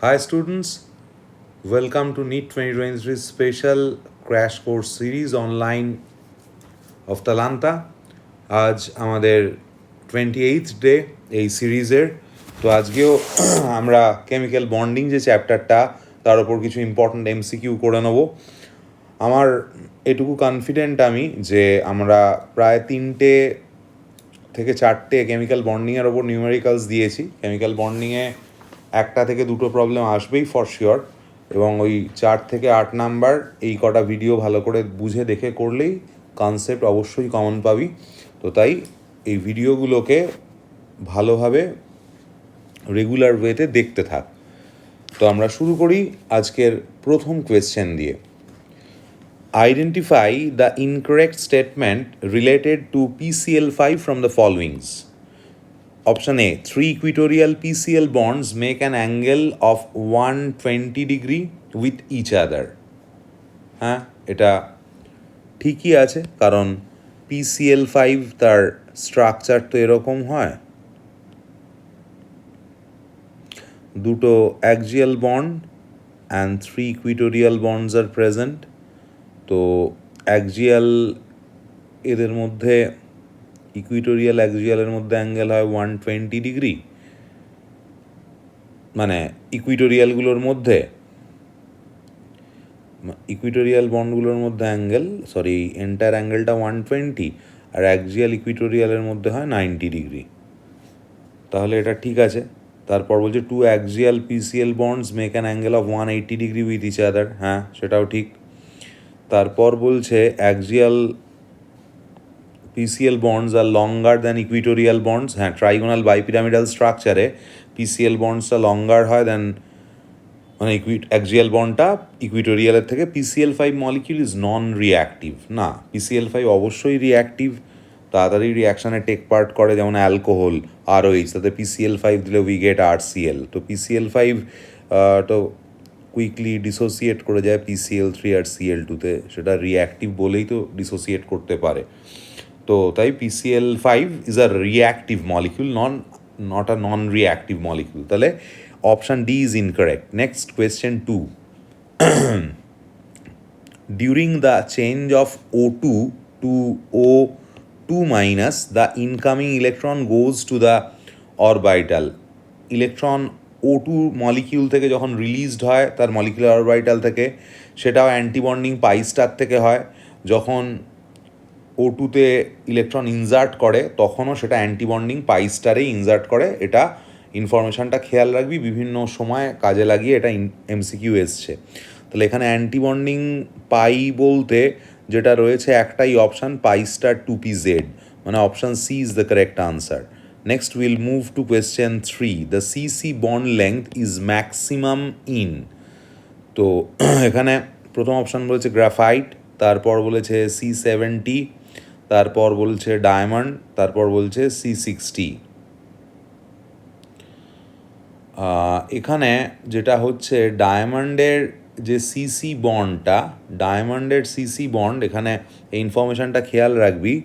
Hi students, welcome to NEET 2023 special crash course series online of Talanta. আজ আমাদের 28th day এই সিরিজের। তো আজকেও আমরা কেমিক্যাল বন্ডিং যে চ্যাপ্টারটা তার উপর কিছু ইম্পর্ট্যান্ট এমসিকিউ করে নেব। আমার এটুকু কনফিডেন্ট আমি যে আমরা প্রায় 3টে থেকে 4টে কেমিক্যাল বন্ডিংয়ের ওপর নিউমেরিক্যালস দিয়েছি। কেমিক্যাল বন্ডিংয়ে 1টা থেকে 2টো প্রবলেম আসবেই ফর শিওর, এবং ওই 4 থেকে 8 নাম্বার এই কটা ভিডিও ভালো করে বুঝে দেখে করলেই কনসেপ্ট অবশ্যই কমন পাবি। তো তাই এই ভিডিওগুলোকে ভালোভাবে রেগুলার ওয়েতে দেখতে থাক। তো আমরা শুরু করি আজকের প্রথম কোয়েশ্চেন দিয়ে। Identify the incorrect statement related to PCl5 from the followings. Option A, 3 equatorial PCl bonds make an angle of 120 degree with each other. হ্যাঁ, এটা ঠিকই আছে, কারণ PCl5 তার স্ট্রাকচার তো এরকম হয়, দুটো axial bond and 3 equatorial bonds আর প্রেজেন্ট। তো অ্যাক্সিয়াল এদের মধ্যে ইকুইটোরিয়াল অ্যাক্সিয়ালের মধ্যে অ্যাঙ্গেল হয় 120 ডিগ্রি, মানে ইকুইটোরিয়ালগুলোর মধ্যে ইকুইটোরিয়াল বন্ডগুলোর মধ্যে এন্টায়ার অ্যাঙ্গেলটা 120, আর অ্যাক্সিয়াল ইকুইটোরিয়ালের মধ্যে হয় 90 ডিগ্রি। তাহলে এটা ঠিক আছে। তারপর বলছে 2 axial PCl bonds make an angle of 180 degree with each other. হ্যাঁ, সেটাও ঠিক। তারপর বলছে axial PCl bonds are longer than equatorial bonds. হ্যাঁ, ট্রাইগোনাল বাইপিরামিডাল স্ট্রাকচারে PCl বন্ডসটা লঙ্গার হয় দেন, মানে অ্যাক্সিয়াল বন্ডটা ইকুইটোরিয়ালের থেকে। PCl5 molecule is non reactive না, PCl5 অবশ্যই রিঅ্যাক্টিভ, তাড়াতাড়ি রিয়াকশানে টেক পার্ট করে, যেমন অ্যালকোহল ROH, তাতে PCl5 দিলে উই গেট RCl। তো PCl5 তো কুইকলি ডিসোসিয়েট করে যায় PCl3 আর Cl2-তে, সেটা রিঅ্যাক্টিভ বলেই তো ডিসোসিয়েট করতে পারে। তো তাই PCl5 is a reactive molecule, not a non reactive molecule. তাহলে option D is incorrect. Next question 2, during the change of O2 to O2 minus, the incoming electron goes to the orbital. Electron O2 molecule থেকে যখন released হয় তার molecular orbital থেকে, সেটাও antibonding পাই star থেকে হয়। যখন O2-তে ইলেকট্রন ইনজার্ট করে তখনও সেটা অ্যান্টিবন্ডিং পাই স্টারেই ইনজার্ট করে। এটা ইনফরমেশানটা খেয়াল রাখবি, বিভিন্ন সময় কাজে লাগিয়ে এটা এমসিকিউ এসছে। তাহলে এখানে অ্যান্টিবন্ডিং পাই বলতে যেটা রয়েছে একটাই অপশান, পাই স্টার 2pz, মানে option C is the correct answer. Next will move to question 3, the CC bond length is maximum in. তো এখানে প্রথম অপশান বলেছে গ্রাফাইট, তারপর বলেছে C70, তারপর বলছে ডায়মন্ড, তারপর বলছে C60। এখানে যেটা হচ্ছে ডায়মন্ডের যে সিসি বন্ড, এখানে এই ইনফরমেশানটা খেয়াল রাখবি,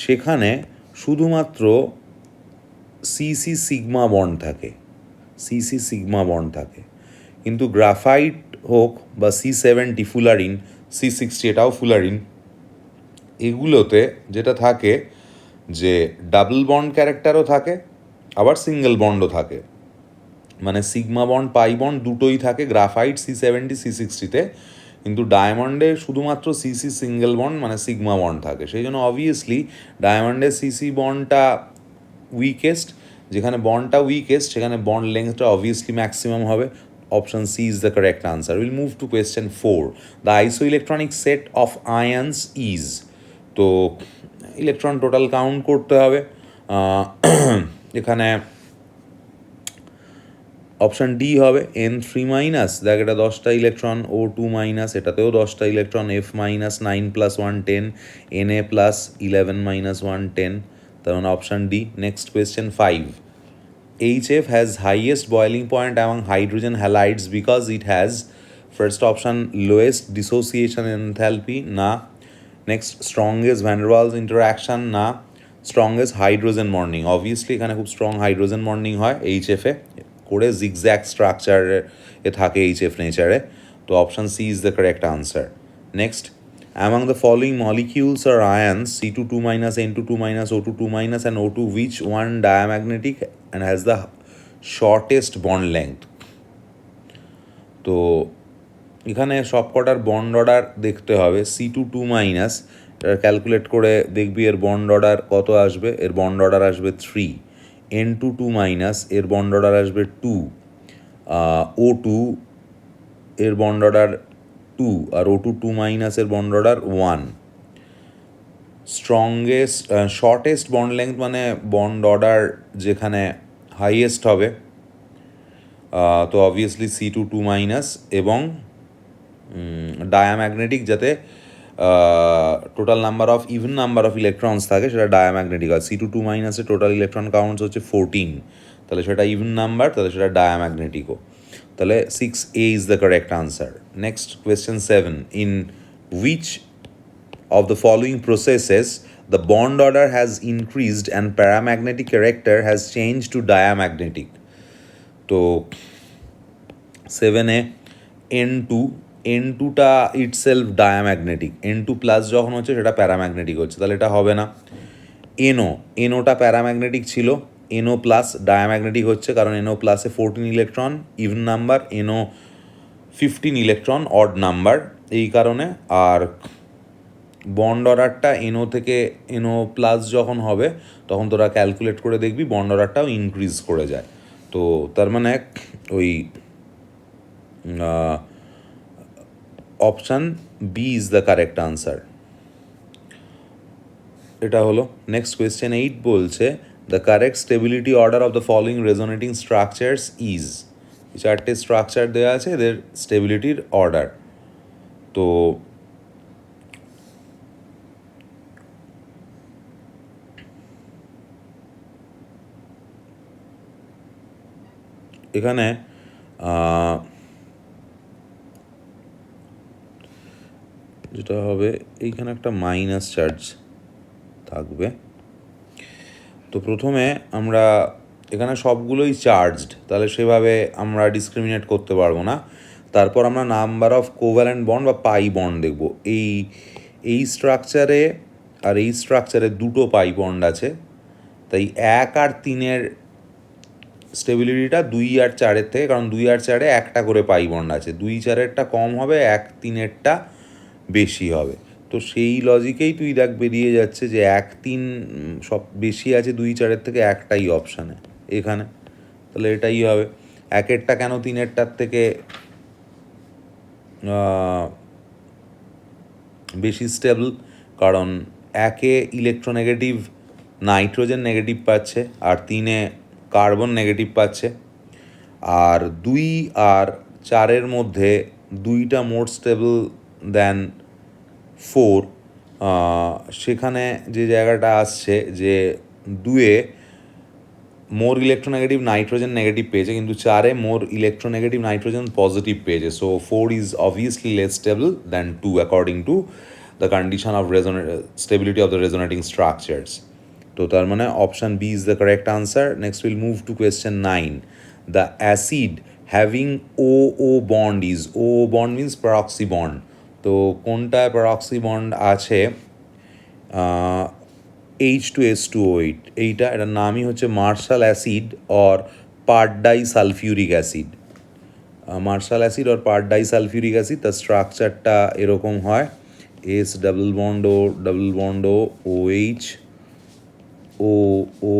সেখানে শুধুমাত্র সিসি সিগমা বন্ড থাকে, কিন্তু গ্রাফাইট হোক বা C70 ফুলারিন, C60 এটাও ফুলারিন, এগুলোতে যেটা থাকে যে ডাবল বন্ড ক্যারেক্টারও থাকে, আবার সিঙ্গেল বন্ডও থাকে, মানে সিগমা বন্ড পাই বন্ড দুটোই থাকে গ্রাফাইট C70 C60-তে, কিন্তু ডায়মন্ডে শুধুমাত্র সিসি সিঙ্গেল বন্ড মানে সিগমা বন্ড থাকে। সেই জন্য অবভিয়াসলি ডায়মন্ডের সিসি বন্ডটা উইকেস্ট, যেখানে বন্ডটা উইকেস্ট সেখানে বন্ড লেংথটা অবভিয়াসলি ম্যাক্সিমাম হবে। Option C is the correct answer. Will move to question 4, the isoelectronic set of ions is. তো ইলেকট্রন টোটাল কাউন্ট করতে হবে। এখানে অপশান ডি হবে N3 মাইনাস, দেখ এটা 10টা ইলেকট্রন, O2 মাইনাস এটাতেও 10টা electron, F minus 9 plus 1 10, Na plus 11 minus 1 10, তার মানে option D. Next question 5, HF has highest boiling point among hydrogen halides because it has, first option lowest dissociation enthalpy, না। Next strongest van der Waals interaction, না। Strongest hydrogen bonding, obviously এখানে খুব strong hydrogen bonding হয় HF-এ, করে zigzag স্ট্রাকচারে থাকে HF নেচারে। তো option C is the correct answer. Next, among the following molecules or ions C22 minus N22 minus O22 minus and O2, which one diamagnetic and has the shortest bond length? তো এখানে সবকটার bond order দেখতে হবে। C22 minus calculate করে দেখবি এর bond order কত আসবে। এর বন্ড অর্ডার আসবে 3। N22 মাইনাস এর বন্ড অর্ডার আসবে 2। O2 এর বন্ড অর্ডার 2 আর O22 মাইনাস এর bond order 1। Strongest shortest bond length মানে বন্ড অর্ডার যেখানে হাইয়েস্ট হবে, তো অবভিয়াসলি C22 মাইনাস, এবং ডায়াম্যাগনেটিক যাতে total number of even number of electrons থাকে সেটা ডায়াম্যাগনেটিক হয়। C22 মাইনাসে টোটাল ইলেকট্রন কাউন্টস হচ্ছে 14, তাহলে সেটা ইভেন নাম্বার, তাহলে সেটা ডায়াম্যাগনেটিকও। তাহলে 6A is the correct answer. Next question 7, in which of the following processes the bond order has increased and paramagnetic character has changed to diamagnetic? তো 7A N2টা itself diamagnetic, N2 plus যখন হচ্ছে সেটা paramagnetic হচ্ছে, তাহলে এটা হবে না। NOটা paramagnetic ছিল, NO প্লাস ডায়াম্যাগনেটিক হচ্ছে কারণ NO প্লাসে 14 electron even number, NO 15 electron odd number, এই কারণে। আর বন্ড অর্ডারটা NO থেকে NO প্লাস যখন হবে তখন তোরা ক্যালকুলেট করে দেখবি বন্ড অর্ডারটাও ইনক্রিজ করে যায়। তো তার মানে ওই option B is the correct answer. এটা হলো। নেক্সট কোয়েশ্চেন 8 বলছে the correct stability order of the following resonating structures is. চারটে স্ট্রাকচার দেওয়া আছে, এদের স্টেবিলিটির অর্ডার। তো এখানে যেটা হবে এইখানে একটা মাইনাস চার্জ থাকবে। তো প্রথমে আমরা এখানে সবগুলোই চার্জড, তাহলে সেভাবে আমরা ডিসক্রিমিনেট করতে পারবো না। তারপর আমরা নাম্বার অফ কোভ্যালেন্ট বন্ড বা পাই বন্ড দেখব। এই স্ট্রাকচারে আর এই স্ট্রাকচারে দুটো পাই বন্ড আছে, তাই 1 আর 3-এর স্টেবিলিটিটা 2 আর 4-এর থেকে, কারণ 2 আর 4-এ একটা করে পাই বন্ড আছে, 2 4-এরটা কম হবে, 1 3-এরটা বেশি হবে। তো সেই লজিকেই তুই দেখ বেরিয়ে যাচ্ছে যে 1 3 সব বেশি আছে 2 4-এর থেকে, একটাই অপশানে এখানে, তাহলে এটাই হবে। 1-এরটা কেন 3-এরটার থেকে বেশি স্টেবল, কারণ 1-এ ইলেকট্রোনেগেটিভ নাইট্রোজেন নেগেটিভ পাচ্ছে আর 3-এ কার্বন নেগেটিভ পাচ্ছে। আর 2 আর 4-এর মধ্যে 2টা মোর স্টেবল দেন 4, সেখানে যে জায়গাটা আসছে যে 2-এ মোর ইলেকট্রোনেগেটিভ নাইট্রোজেন নেগেটিভ পেয়েছে, কিন্তু 4-এ মোর ইলেকট্রোনেগেটিভ নাইট্রোজেন পজিটিভ পেয়েছে। So 4 is obviously less stable than 2 according to the condition of stability of the resonating structures. তো তার মানে option B is the correct answer. Next will move to question 9, the acid having O bond is, O bond means peroxy bond. তো কোনটায় peroxy bond আছে? H2S2O8, এটার নামই হচ্ছে Marshall acid or per di sulphuric acid. Marshall acid or per di sulphuric acid, তার স্ট্রাকচারটা এরকম হয়, S double bond O OH O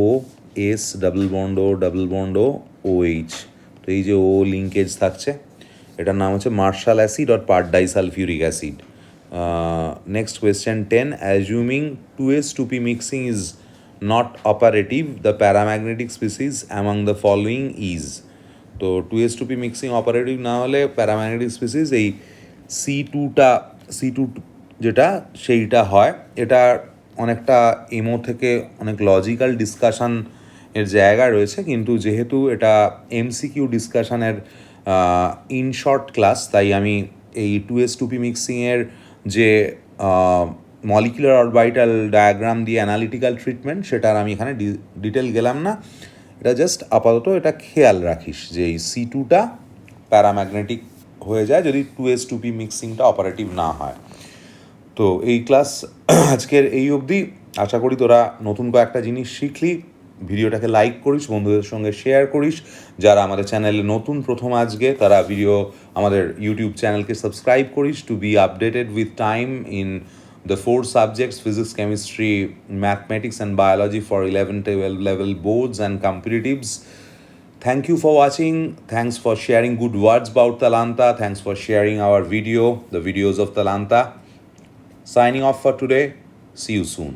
S double bond O OH। তো এই যে ও লিঙ্কেজ থাকছে, এটার নাম হচ্ছে Marshall acid or per di sulphuric acid. Next question 10, assuming 2s2p mixing is not operative, the paramagnetic species among the following is. তো 2s2p mixing operative না হলে প্যারাম্যাগনেটিক স্পিসিস এই C2 যেটা সেইটা হয়। এটা অনেকটা এমও থেকে অনেক লজিক্যাল ডিসকাশন এর জায়গা রয়েছে, কিন্তু যেহেতু এটা MCQ ডিসকাশনের ইন শর্ট ক্লাস, তাই আমি এই 2s2p মিক্সিংয়ের যে মলিকুলার অরবিটাল ডায়াগ্রাম দিয়ে অ্যানালিটিক্যাল ট্রিটমেন্ট, সেটার আমি এখানে ডিটেল গেলাম না। এটা জাস্ট আপাতত এটা খেয়াল রাখিস যে এই C2টা প্যারাম্যাগনেটিক হয়ে যায় যদি 2s2p মিক্সিংটা অপারেটিভ না হয়। তো এই ক্লাস আজকের এই অবধি। আশা করি তোরা নতুন কয়েকটা জিনিস শিখলি। ভিডিওটাকে লাইক করিস, বন্ধুদের সঙ্গে শেয়ার করিস। যারা আমাদের চ্যানেলে নতুন প্রথম আজকে, তারা আমাদের ইউটিউব চ্যানেলকে সাবস্ক্রাইব করিস to be updated with time in the 4 subjects: physics, chemistry, mathematics and biology for 11-12 level boards and competitives. Thank you for watching. Thanks for sharing good words about Talanta. Thanks for sharing our the videos of Talanta. Signing off for today. See you soon.